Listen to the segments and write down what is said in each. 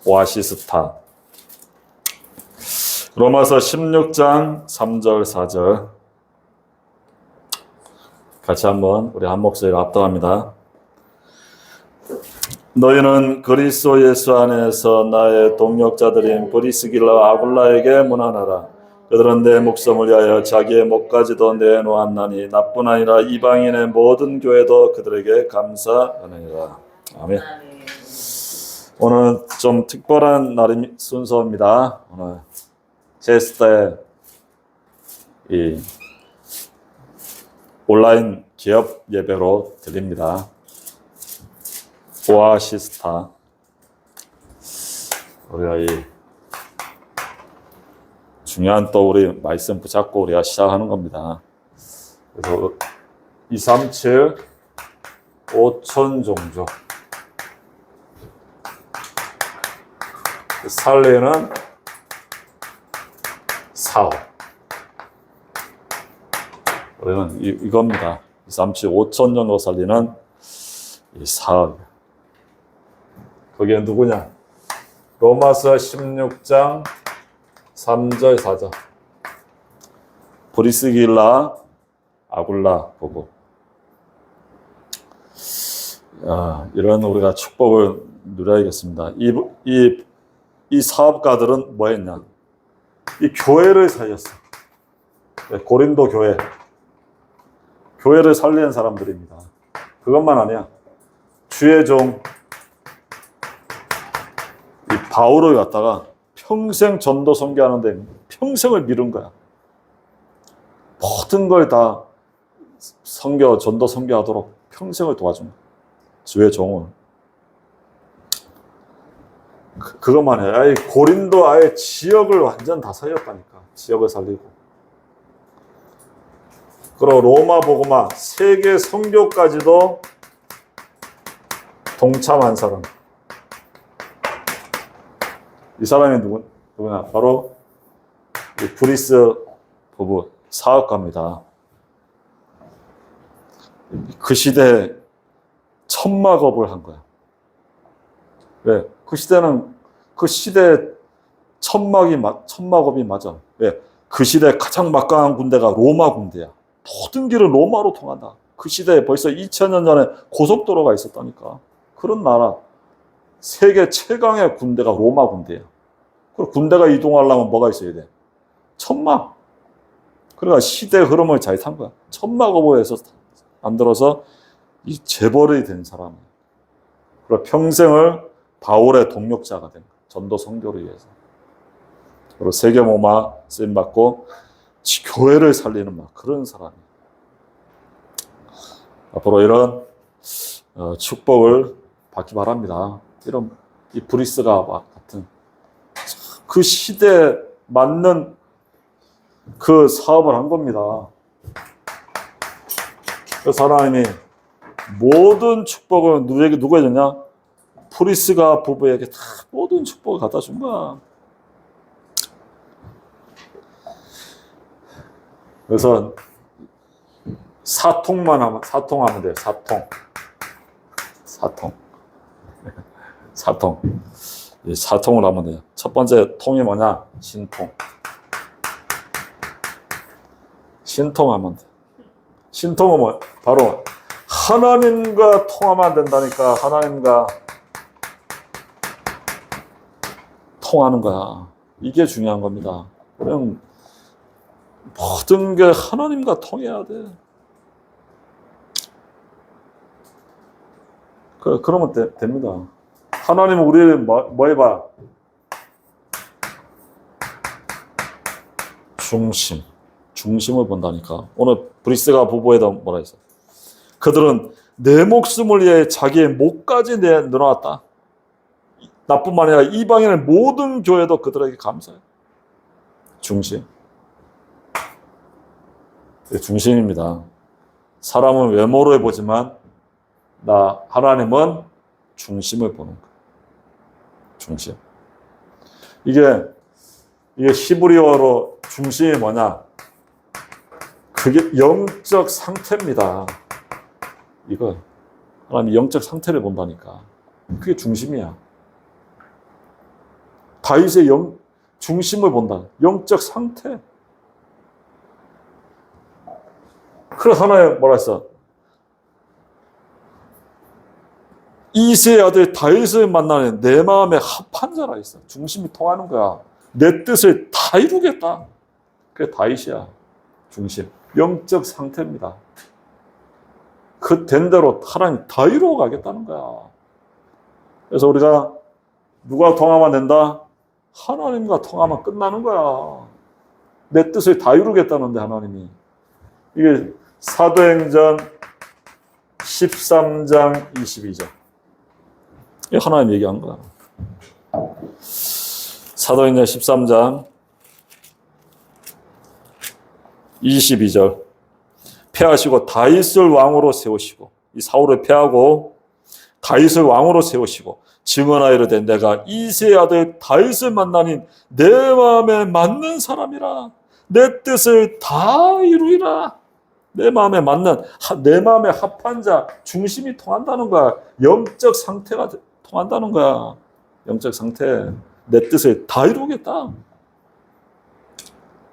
오아시스타. 로마서 16장 3절 4절 같이 한번 우리 한 목소리로 합독합니다. 너희는 그리스도 예수 안에서 나의 동역자들인 브리스길라와 아굴라에게 문안하라. 그들은 내 목숨을 위하여 자기의 목까지도 내놓았나니 나뿐 아니라 이방인의 모든 교회도 그들에게 감사하느니라. 아멘. 오늘 좀 특별한 날이 순서입니다. 오늘 제스타의 이 온라인 기업 예배로 드립니다. 오아시스타. 우리가 이 중요한 또 우리 말씀 붙잡고 우리가 시작하는 겁니다. 그래서 237 5천 종족 살리는 사업. 우리는 이겁니다. 237 5천 종족 살리는 이 사업. 거기에 누구냐? 로마서 16장 3절 4절 브리스길라 아굴라 보고 이런 우리가 축복을 누려야겠습니다. 이 사업가들은 뭐 했냐? 이 교회를 살렸어. 고린도 교회를 살리는 사람들입니다. 그것만 아니야. 주의 종 이 바울을 갖다가 평생 전도 선교하는데 평생을 미룬 거야. 모든 걸 다 전도 선교하도록 평생을 도와준 거야. 주의 종을. 그것만 해. 아예 고린도 아예 지역을 완전 다 살렸다니까. 지역을 살리고. 그리고 로마 복음화 세계 선교까지도 동참한 사람. 이 사람이 누구냐? 바로 이 브리스 부부 사업가입니다. 그 시대에 천막업을 한 거야. 왜? 그 시대에 천막업이 맞아. 왜? 그 시대에 가장 막강한 군대가 로마 군대야. 모든 길은 로마로 통한다. 그 시대에 벌써 2000년 전에 고속도로가 있었다니까. 그런 나라. 세계 최강의 군대가 로마 군대야. 그리고 군대가 이동하려면 뭐가 있어야 돼? 천막. 그러니까 시대 흐름을 잘 탄 거야. 천막업을 해서 만들어서 이 재벌이 된 사람이야. 그리고 평생을 바울의 동력자가 된 거야. 전도 선교를 위해서. 그리고 세계모마 쓰임받고 교회를 살리는 막 그런 사람이야. 앞으로 이런 축복을 받기 바랍니다. 이런 이 브리스가 같은 그 시대에 맞는 그 사업을 한 겁니다. 그래서 하나님이 모든 축복을 누구에게 줬냐? 브리스가 부부에게 다 모든 축복을 갖다 준 거야. 그래서 사통하면 돼요. 사통. 이 사통을 하면 돼요. 첫 번째 통이 뭐냐? 신통하면 돼. 신통은 뭐? 바로 하나님과 통하면 된다니까. 하나님과 통하는 거야. 이게 중요한 겁니다. 그냥 모든 게 하나님과 통해야 돼. 그러면 됩니다. 하나님은 우리를 뭐 해봐? 중심을 본다니까. 오늘 브리스가 부부에다 뭐라 했어? 그들은 내 목숨을 위해 자기의 목까지 내놓았다. 나뿐만 아니라 이방인의 모든 교회도 그들에게 감사해. 중심입니다. 사람은 외모로 보지만 하나님은 중심을 보는 거예요. 중심. 이게 히브리어로 중심이 뭐냐? 그게 영적 상태입니다. 이거. 하나님 영적 상태를 본다니까. 그게 중심이야. 다윗의 중심을 본다. 영적 상태. 그래서 하나님 뭐라 했어? 이새의 아들 다윗을 만나는 내 마음에 합한 자라 했어. 중심이 통하는 거야. 내 뜻을 다 이루겠다. 그게 다윗이야. 중심. 영적 상태입니다. 그 된 대로 하나님 다 이루어 가겠다는 거야. 그래서 우리가 누가 통하면 된다? 하나님과 통하면 끝나는 거야. 내 뜻을 다 이루겠다는데 하나님이. 이게 사도행전 13장 22절. 이게 하나님 얘기한 거야. 사도행전 13장 22절. 패하시고 다윗을 왕으로 세우시고, 이 사울을 패하고 다윗을 왕으로 세우시고 증언하여 이르되 내가 이새의 아들 다윗을 만나니 내 마음에 맞는 사람이라. 내 뜻을 다 이루리라. 내 마음에 맞는, 내 마음에 합한 자, 중심이 통한다는 거야. 영적 상태가 통한다는 거야. 영적 상태. 내 뜻을 다 이루겠다.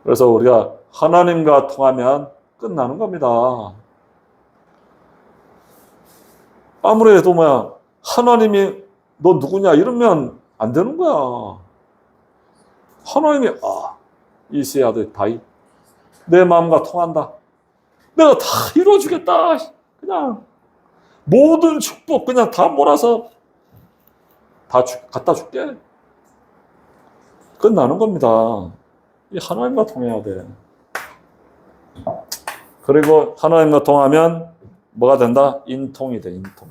그래서 우리가 하나님과 통하면 끝나는 겁니다. 아무리 해도 하나님이 너 누구냐 이러면 안 되는 거야. 하나님이 이새의 아들 다윗 내 마음과 통한다. 내가 다 이루어주겠다. 그냥 모든 축복 그냥 다 몰아서 다 갖다 줄게. 끝나는 겁니다. 이 하나님과 통해야 돼. 그리고 하나님과 통하면 뭐가 된다? 인통이 돼. 인통.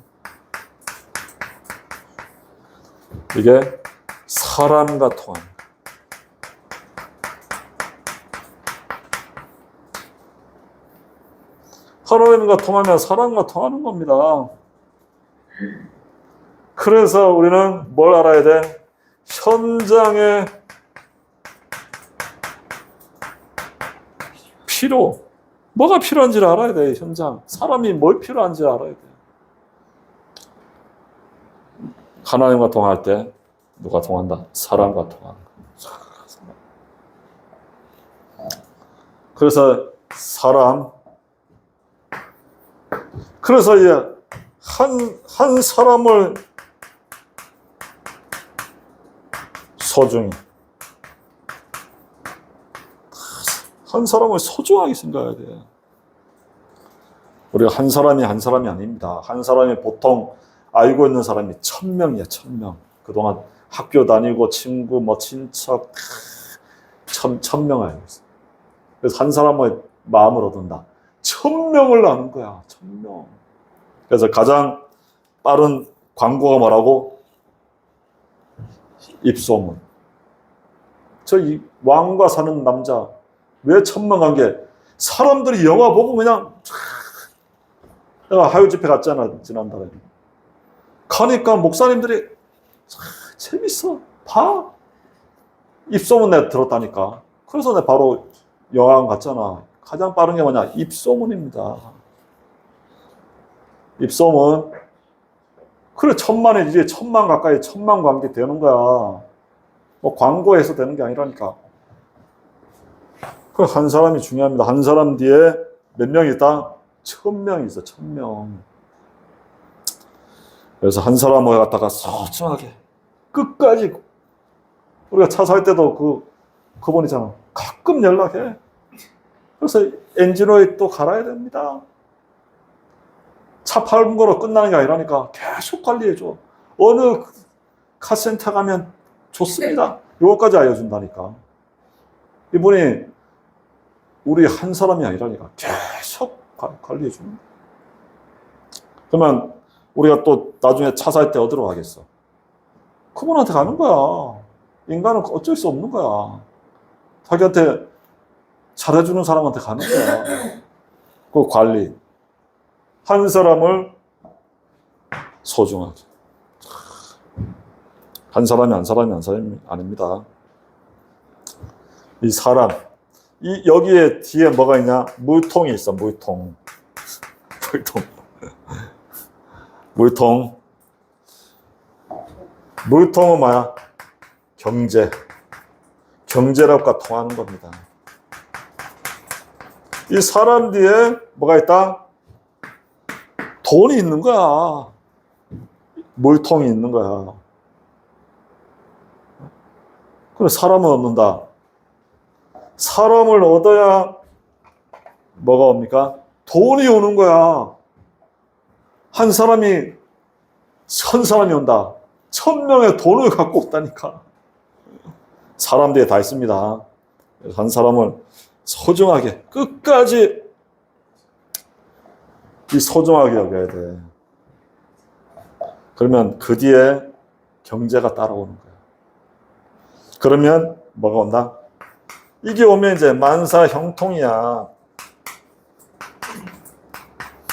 이게 사람과 통하는 거야. 하나님과 통하면 사람과 통하는 겁니다. 그래서 우리는 뭘 알아야 돼? 현장의 필요, 뭐가 필요한지를 알아야 돼. 현장, 사람이 뭘 필요한지 알아야 돼. 하나님과 통할 때 누가 통한다? 사람과 통하는 거야. 그래서 사람, 그래서 한 사람을 소중히, 한 사람을 소중하게 생각해야 돼. 우리가 한 사람이 아닙니다. 한 사람이 보통 알고 있는 사람이 1000명이야, 1000명. 그동안 학교 다니고 친구, 친척, 1000명 알고 있어. 그래서 한 사람의 마음을 얻는다. 1000명을 아는 거야, 1000명. 그래서 가장 빠른 광고가 뭐라고? 입소문. 이 왕과 사는 남자, 왜 1000명 간 게? 사람들이 영화 보고 그냥, 내가 하유 집회 갔잖아, 지난달에. 가니까 목사님들이, 재밌어. 봐. 입소문 내가 들었다니까. 그래서 내가 바로 영화관 갔잖아. 가장 빠른 게 뭐냐? 입소문입니다. 입소문. 그래, 1000만에 이제 1000만 가까이 1000만 관계 되는 거야. 뭐 광고해서 되는 게 아니라니까. 그 한 사람이 중요합니다. 한 사람 뒤에 몇 명 있다? 1000명이 있어, 1000명. 그래서 한 사람을 갖다가 소중하게 끝까지, 우리가 차 살 때도 그분 있잖아. 가끔 연락해. 그래서 엔진오일 또 갈아야 됩니다. 차 팔은 거로 끝나는 게 아니라니까 계속 관리해줘. 어느 카센터 가면 좋습니다. 요거까지 알려준다니까. 이분이 우리 한 사람이 아니라니까 계속 관리해줍니다. 그러면 우리가 또 나중에 차 살 때 어디로 가겠어? 그분한테 가는 거야. 인간은 어쩔 수 없는 거야. 자기한테 잘해주는 사람한테 가는 거야. 그 관리. 한 사람을 소중하게. 한 사람이 아닙니다. 이 사람. 여기에 뒤에 뭐가 있냐? 물통이 있어, 물통. 물통은 뭐야? 경제력과 통하는 겁니다. 이 사람 뒤에 뭐가 있다? 돈이 있는 거야. 물통이 있는 거야. 그럼 사람을 얻는다. 사람을 얻어야 뭐가 옵니까? 돈이 오는 거야. 한 사람이 1000사람이 온다. 1000명의 돈을 갖고 없다니까. 사람 뒤에 다 있습니다. 한 사람을 소중하게 끝까지 소중하게 여겨야 돼. 그러면 그 뒤에 경제가 따라오는 거야. 그러면 뭐가 온다? 이게 오면 이제 만사 형통이야.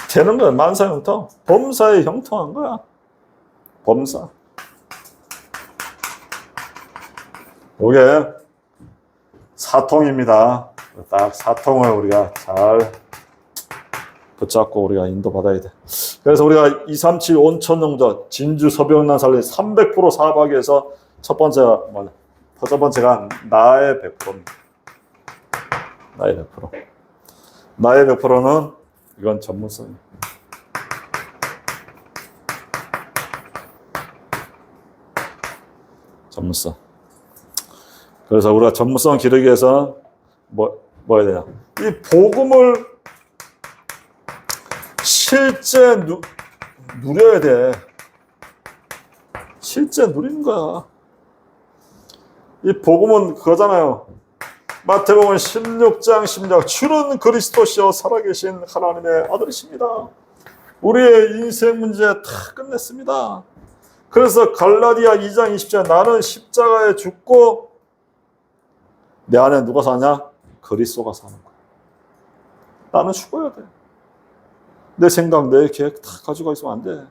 되는 거야. 만사 형통. 범사에 형통한 거야. 범사. 이게 사통입니다. 딱 사통을 우리가 잘 붙잡고 우리가 인도받아야 돼. 그래서 우리가 237 온천 정도 진주 서병난 살리 300% 사업하기 위해서 첫 번째가 나의 100%입니다. 나의 100%. 나의 100%는 이건 전문성이에요. 전문성. 그래서 우리가 전문성 기르기 위해서 뭐 해야 되냐? 이 복음을 실제 누려야 돼. 실제 누리는 거야. 이 복음은 그거잖아요. 마태복음 16장 16절 주는 그리스도시요 살아계신 하나님의 아들이십니다. 우리의 인생 문제 다 끝냈습니다. 그래서 갈라디아 2장 20절 나는 십자가에 죽고 내 안에 누가 사냐? 그리스도가 사는 거야. 나는 죽어야 돼. 내 생각, 내 계획 다 가지고 있으면 안 돼.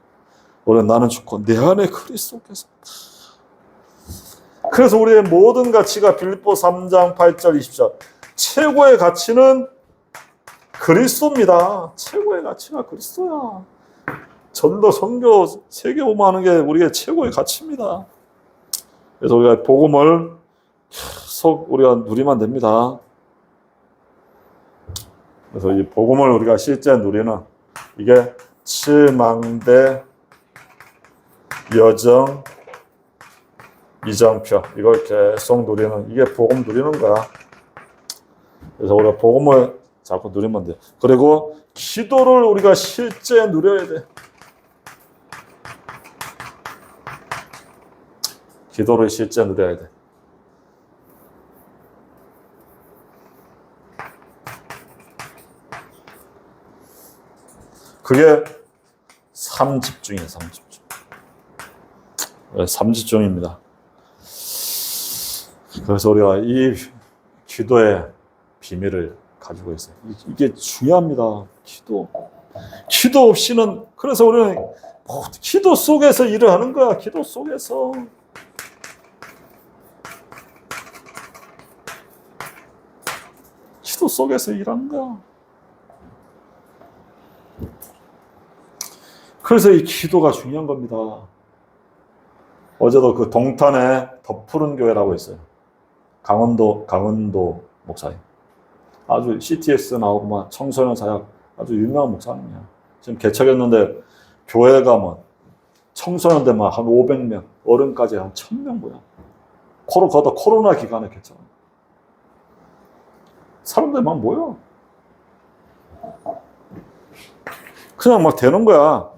원래 나는 죽고 내 안에 그리스도께서. 그래서 우리의 모든 가치가 빌립보 3장 8절 20절 최고의 가치는 그리스도입니다. 최고의 가치가 그리스도야. 전도, 선교, 세계복음하는 게 우리의 최고의 가치입니다. 그래서 우리가 복음을 계속 우리가 누리면 됩니다. 그래서 이 복음을 우리가 실제 누리는 이게 칠망대 여정 이정표 이걸 계속 누리는 이게 복음 누리는 거야. 그래서 우리가 복음을 자꾸 누리면 돼. 그리고 기도를 우리가 실제 누려야 돼. 기도를 실제 누려야 돼. 그게 삼집중이에요. 삼집중. 삼집중입니다. 그래서 우리가 이 기도의 비밀을 가지고 있어요. 이게 중요합니다. 기도 없이는 그래서 우리는 기도 속에서 일을 하는 거야. 기도 속에서. 기도 속에서 일하는 거야. 그래서 이 기도가 중요한 겁니다. 어제도 그 동탄에 더 푸른 교회라고 있어요. 강원도 목사님. 아주 CTS 나오고 막 청소년 사역 아주 유명한 목사님이야. 지금 개척했는데 교회가 뭐 청소년들 막 한 500명, 어른까지 한 1000명 뭐야. 코로나 기간에 개척. 사람들 막 모여. 그냥 막 되는 거야.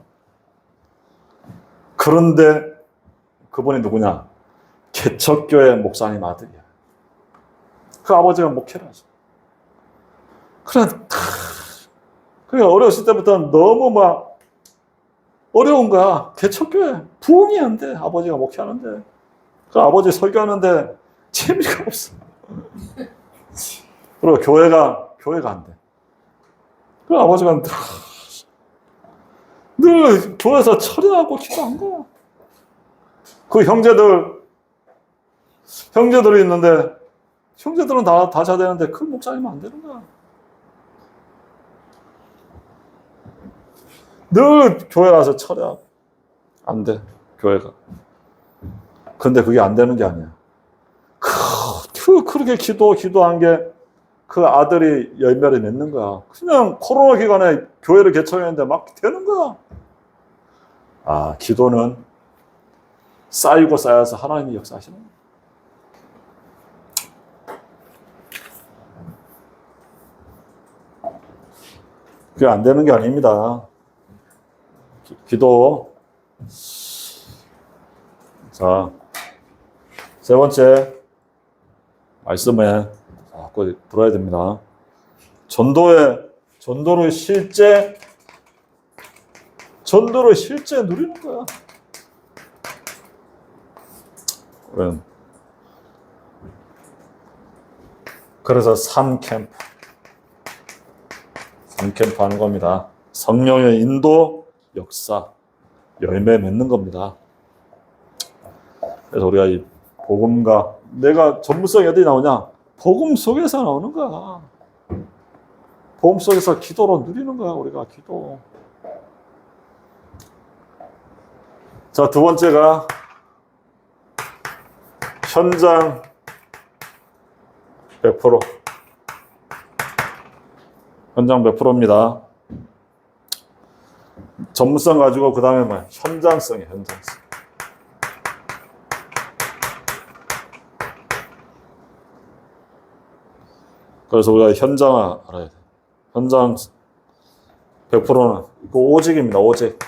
그런데 그분이 누구냐? 개척교회 목사님 아들이야. 그 아버지가 목회를 하죠. 그래 어렸을 때부터 너무 막 어려운 거야. 개척교회 부흥이 안 돼. 아버지가 목회하는데. 그 아버지 설교하는데 재미가 없어. 그리고 교회가 안 돼. 그 아버지가 늘 교회에서 철야하고 기도한 거야. 그 형제들이 있는데 형제들은 다 잘 되는데 그 목사님은 안 되는 거야. 늘 교회 가서 철야 안 돼. 교회가. 근데 그게 안 되는 게 아니야. 그렇게 기도한 게 그 아들이 열매를 맺는 거야. 그냥 코로나 기간에 교회를 개척했는데 막 되는 거야. 아, 기도는 쌓이고 쌓여서 하나님이 역사하시는 거야. 그게 안 되는 게 아닙니다. 기도. 자, 세 번째 말씀에 꼭 들어야 됩니다. 전도를 실제 누리는 거야. 그래서 3캠프 하는 겁니다. 성령의 인도, 역사, 열매 맺는 겁니다. 그래서 우리가 이 복음과 내가 전문성이 어디 나오냐? 복음 속에서 나오는 거야. 복음 속에서 기도로 누리는 거야, 우리가 기도. 자, 두 번째가 현장 100%. 현장 100%입니다. 전문성 가지고 그 다음에 뭐야? 현장성이에요, 현장성. 그래서 우리가 현장을 알아야 돼. 현장 100%는 그 오직입니다, 오직.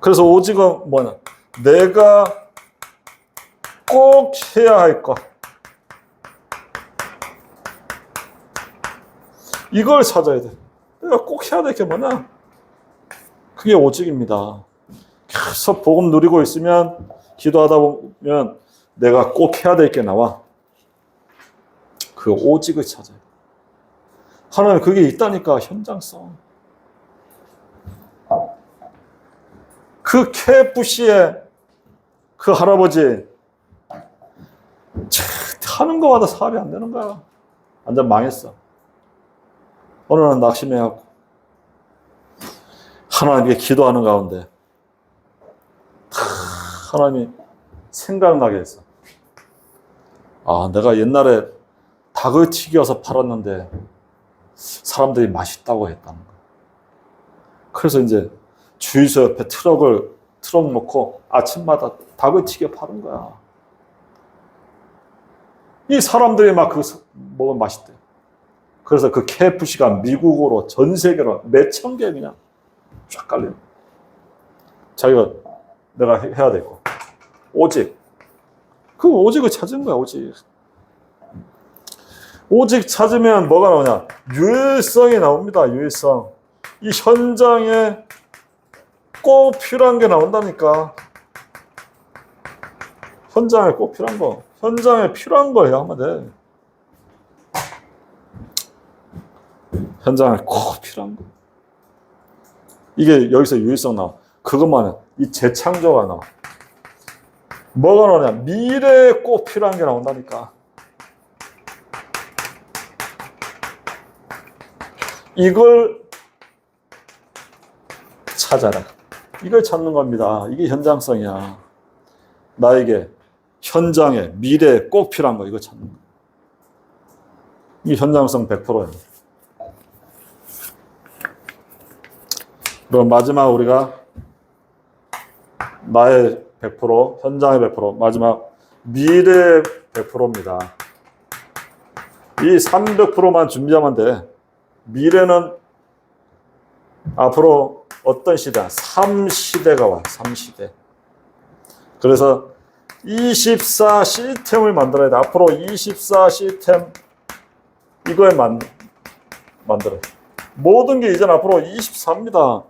그래서 오직은 뭐냐? 내가 꼭 해야 할 것. 이걸 찾아야 돼. 내가 꼭 해야 될 게 뭐냐? 그게 오직입니다. 계속 복음 누리고 있으면, 기도하다 보면 내가 꼭 해야 될 게 나와. 그 오직을 찾아야 돼. 하나님 그게 있다니까, 현장성. 그 KFC에 그 할아버지 하는 거마다 사업이 안 되는 거야. 완전 망했어. 어느 날 낙심해갖고 하나님께 기도하는 가운데 하나님이 생각나게 했어. 아, 내가 옛날에 닭을 튀겨서 팔았는데 사람들이 맛있다고 했다는 거야. 그래서 이제 주유소 옆에 트럭 놓고 아침마다 닭을 튀겨 파는 거야. 이 사람들이 막 그거 먹으면 맛있대. 그래서 그 KFC가 미국으로 전 세계로 몇천 개 그냥 쫙 깔려. 자기가 내가 해야 되고. 오직. 그 오직을 찾은 거야, 오직. 오직 찾으면 뭐가 나오냐? 유일성이 나옵니다, 유일성. 이 현장에 꼭 필요한 게 나온다니까. 현장에 꼭 필요한 거. 현장에 필요한 걸 해야 하면 돼. 현장에 꼭 필요한 거. 이게 여기서 유일성 나와. 그것만은 이 재창조가 나와. 뭐가 나오냐? 미래에 꼭 필요한 게 나온다니까. 이걸 찾아라. 이걸 찾는 겁니다. 이게 현장성이야. 나에게 현장에 미래에 꼭 필요한 거 이거 찾는 거. 이게 현장성 100%예요. 그럼 마지막 우리가 나의 100%, 현장의 100%, 마지막 미래의 100%입니다. 이 300%만 준비하면 돼. 미래는 앞으로 어떤 시대야? 3시대가 와. 3시대. 그래서 24 시스템을 만들어야 돼. 앞으로 24 시스템 이걸 만들어야 돼. 모든 게 이제 앞으로 24입니다.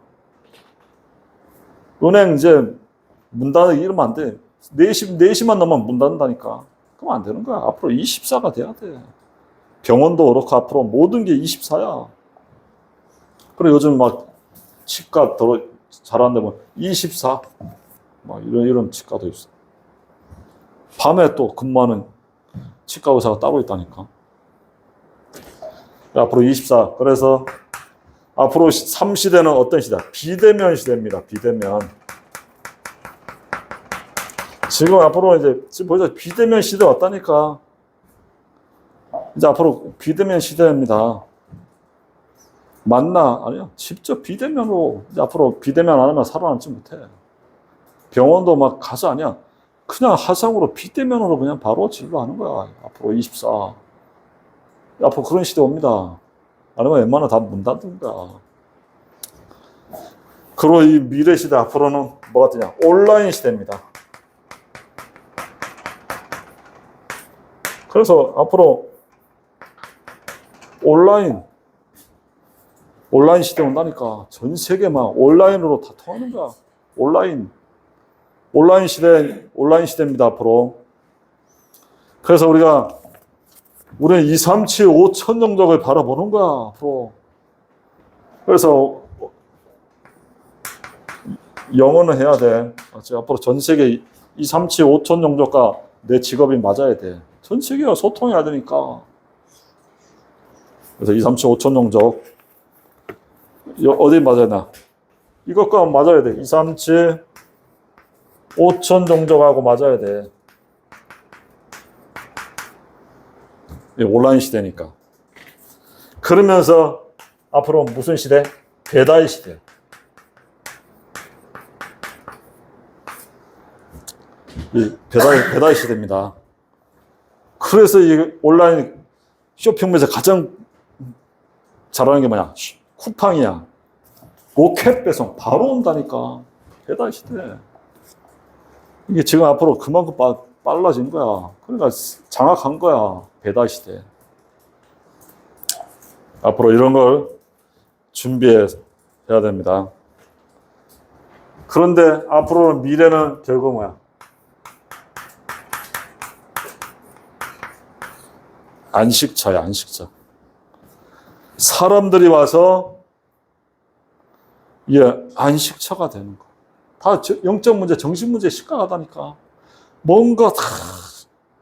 은행 이제 문 닫기 이러면 안 돼. 4시만 넘으면 문 닫는다니까. 그럼 안 되는 거야. 앞으로 24가 돼야 돼. 병원도 그렇고 앞으로 모든 게 24야. 그래 요즘 막 치과 더 잘하는데 뭐 24. 막 이런 치과도 있어. 밤에 또 근무하는 치과 의사가 따로 있다니까. 앞으로 24. 그래서 앞으로 3시대는 어떤 시대야? 비대면 시대입니다. 비대면. 지금 앞으로 이제 지금 보자 비대면 시대 왔다니까. 이제 앞으로 비대면 시대입니다. 만나 아니요 직접 비대면으로 이제 앞으로 비대면 안 하면 살아남지 못해. 병원도 막 가서 아니야. 그냥 화상으로 비대면으로 그냥 바로 진료하는 거야. 앞으로 24. 앞으로 그런 시대 옵니다. 아니면 웬만하면 다 문 닫는 거야. 그리고 이 미래 시대 앞으로는 뭐가 되냐? 온라인 시대입니다. 그래서 앞으로 온라인 시대 온다니까. 전 세계만 온라인으로 다 통하는 거야. 온라인 시대입니다, 앞으로. 그래서 우리는 2, 3, 7, 5천 영역을 바라보는 거야, 앞으로. 그래서 영어는 해야 돼. 앞으로 전 세계 2, 3, 7, 5천 영역과 내 직업이 맞아야 돼. 전 세계가 소통해야 되니까. 그래서 2, 3, 7, 5천 영역. 어디 맞아야 되나? 이것과 맞아야 돼. 2, 3, 7, 5천 영역하고 맞아야 돼. 온라인 시대니까. 그러면서 앞으로 무슨 시대? 배달 시대. 이 배달 시대입니다. 그래서 이 온라인 쇼핑몰에서 가장 잘하는 게 뭐냐? 쿠팡이야. 로켓 배송 바로 온다니까. 배달 시대. 이게 지금 앞으로 그만큼 빨라진 거야. 그러니까 장악한 거야. 배달 시대. 앞으로 이런 걸 준비해야 됩니다. 그런데 앞으로는 미래는 결국 뭐야? 안식처야, 안식처. 사람들이 와서 안식처가 되는 거. 다 영적 문제, 정신 문제 심각하다니까. 뭔가 다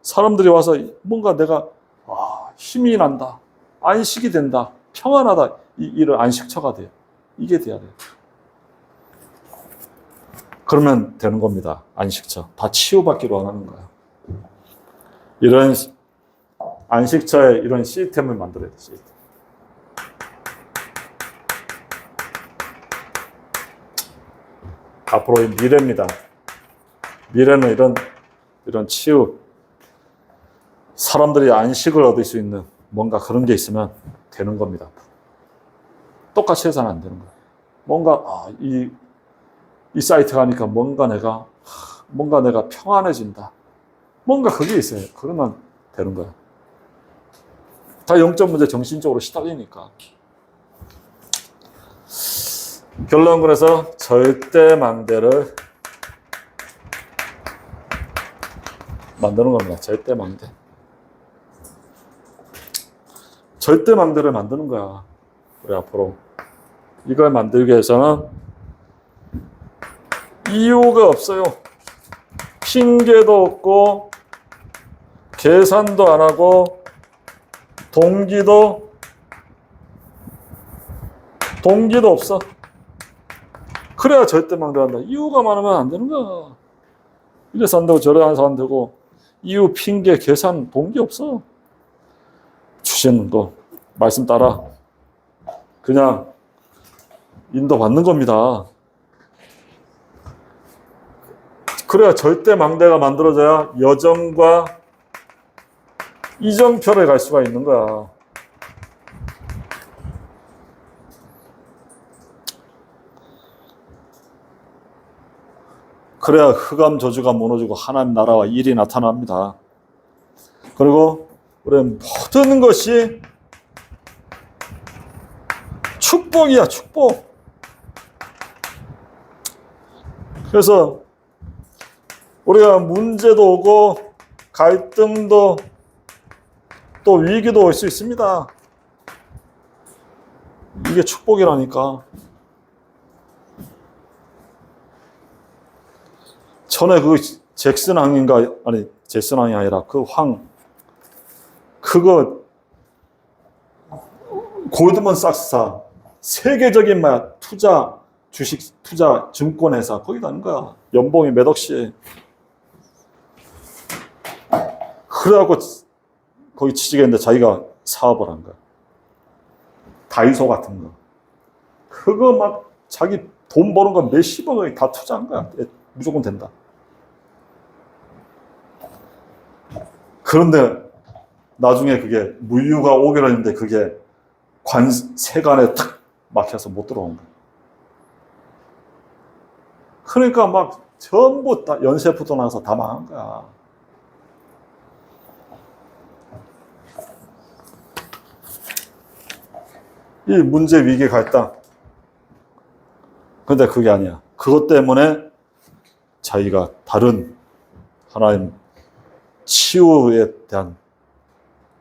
사람들이 와서 뭔가 내가 힘이 난다, 안식이 된다, 평안하다. 이런 안식처가 돼요. 이게 돼야 돼요. 그러면 되는 겁니다. 안식처. 다 치유받기로 원하는 거야. 이런 안식처에 이런 시스템을 만들어야 돼. 시스템. 앞으로의 미래입니다. 미래는 이런 치유, 사람들이 안식을 얻을 수 있는 뭔가 그런 게 있으면 되는 겁니다. 똑같이 해서는 안 되는 거예요. 뭔가 이 사이트 가니까 뭔가 내가 평안해진다. 뭔가 그게 있어요. 그러면 되는 거예요. 다 영적 문제 정신적으로 시달리니까. 결론 그래서 절대망대를 만드는 겁니다. 절대망대를 만드는 거야. 우리 앞으로 이걸 만들기 위해서는 이유가 없어요. 핑계도 없고 계산도 안 하고 동기도 없어. 그래야 절대망대한다. 이유가 많으면 안 되는 거야. 이래서 안 되고 저래서 안 되고 이유, 핑계, 계산, 동기 없어. 주시는 거 말씀 따라 그냥 인도받는 겁니다. 그래야 절대망대가 만들어져야 여정과 이정표를 갈 수가 있는 거야. 그래야 흑암 저주가 무너지고 하나님 나라와 일이 나타납니다. 그리고 우리는 모든 것이 축복이야, 축복. 그래서 우리가 문제도 오고 갈등도 또 위기도 올 수 있습니다. 이게 축복이라니까. 전에 잭슨 왕이 아니라 그거 골드먼삭스사 세계적인 주식 투자 증권회사 거기 다닌 거야. 연봉이 몇 억씩. 그래갖고 거기 취직했는데 자기가 사업을 한 거야. 다이소 같은 거. 그거 막 자기 돈 버는 거 몇십억을 다 투자한 거야. 무조건 된다. 그런데 나중에 그게 물류가 오기로 했는데 그게 세관에 탁 막혀서 못 들어온 거야. 그러니까 막 전부 다 연쇄부도 나서 다 망한 거야. 이 문제, 위기, 갈등. 근데 그게 아니야. 그것 때문에 자기가 다른 하나님 치유에 대한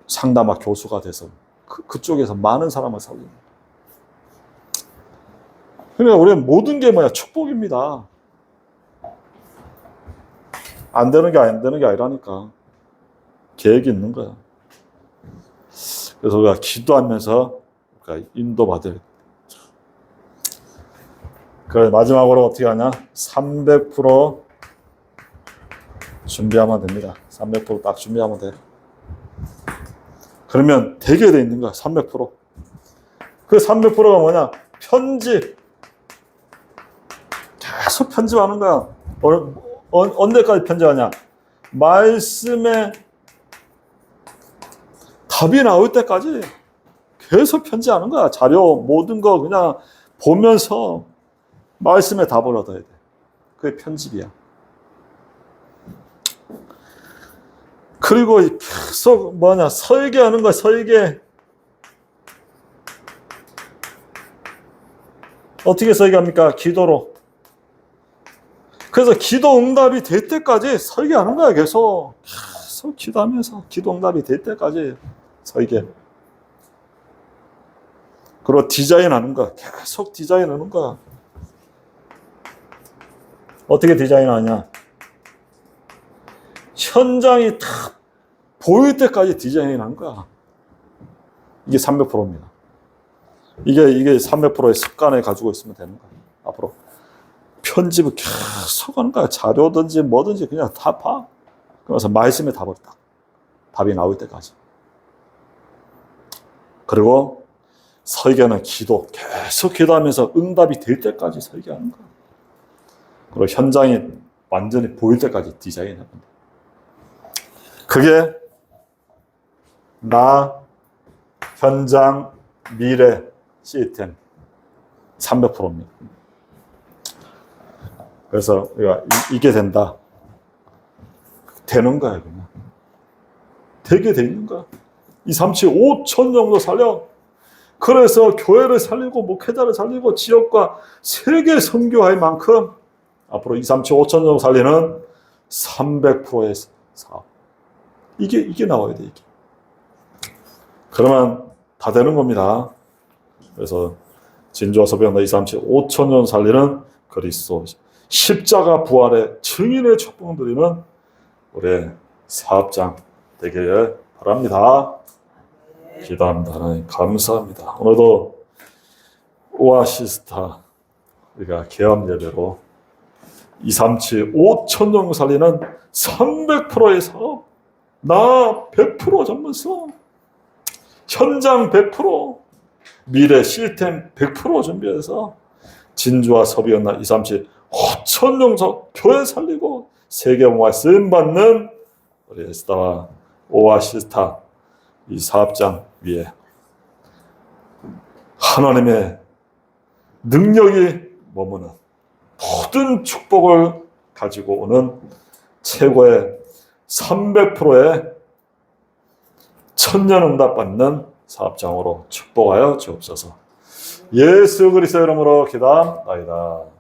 상담학 교수가 돼서 그쪽에서 많은 사람을 살리는. 그러니까 우리는 모든 게 뭐야? 축복입니다. 안 되는 게 아니라니까. 계획이 있는 거야. 그래서 우리가 기도하면서 인도받을. 그래, 마지막으로 어떻게 하냐? 300% 준비하면 됩니다. 300% 딱 준비하면 돼. 그러면 되게 돼 있는 거야. 300%. 그 300%가 뭐냐? 편집. 계속 편집하는 거야. 언제까지 편집하냐? 말씀에 답이 나올 때까지 계속 편집하는 거야. 자료 모든 거 그냥 보면서 말씀에 답을 얻어야 돼. 그게 편집이야. 그리고 계속 설계하는 거야. 설계. 어떻게 설계합니까? 기도로. 그래서 기도 응답이 될 때까지 설계하는 거야. 계속 기도하면서 기도 응답이 될 때까지 설계. 그리고 디자인하는 거야. 계속 디자인하는 거야. 어떻게 디자인하냐? 현장이 다 보일 때까지 디자인하는 거야. 이게 300%입니다. 이게 300%의 습관을 가지고 있으면 되는 거야. 앞으로 편집을 계속 하는 거야. 자료든지 뭐든지 그냥 다 봐. 그래서 말씀에 답이 나올 때까지. 그리고 설계는 기도, 계속 기도하면서 응답이 될 때까지 설계하는 거야. 그리고 현장이 완전히 보일 때까지 디자인하는 거야. 그게 나, 현장, 미래, 시스템 300%입니다. 그래서 이게 된다. 되는 거야, 그냥. 되게 돼 있는 거야. 5천 정도 살려. 그래서 교회를 살리고 목회자를 살리고 지역과 세계 선교할 만큼 앞으로 5천 정도 살리는 300%의 사업. 이게 나와야 돼, 이게. 그러면 다 되는 겁니다. 그래서 진주와 서병나 5천 정도 살리는 그리스도 십자가 부활의 증인의 축복 드리는 우리 사업장 되기를 바랍니다. 기도합니다. 하나님 감사합니다. 오늘도 오아시스타 우리가 개업 예배로 237 5천 정도 살리는 300%의 사업, 나 100% 전문성, 현장 100%, 미래 시스템 100% 준비해서 진주와 서비였나 237 5천 정도 교회 살리고 세계봉화 쓰임받는 우리 에스타와 오아시스타 이 사업장 위에 하나님의 능력이 머무는 모든 축복을 가지고 오는 최고의 300%의 천년응답 받는 사업장으로 축복하여 주옵소서. 예수 그리스도의 이름으로 기도합나이다.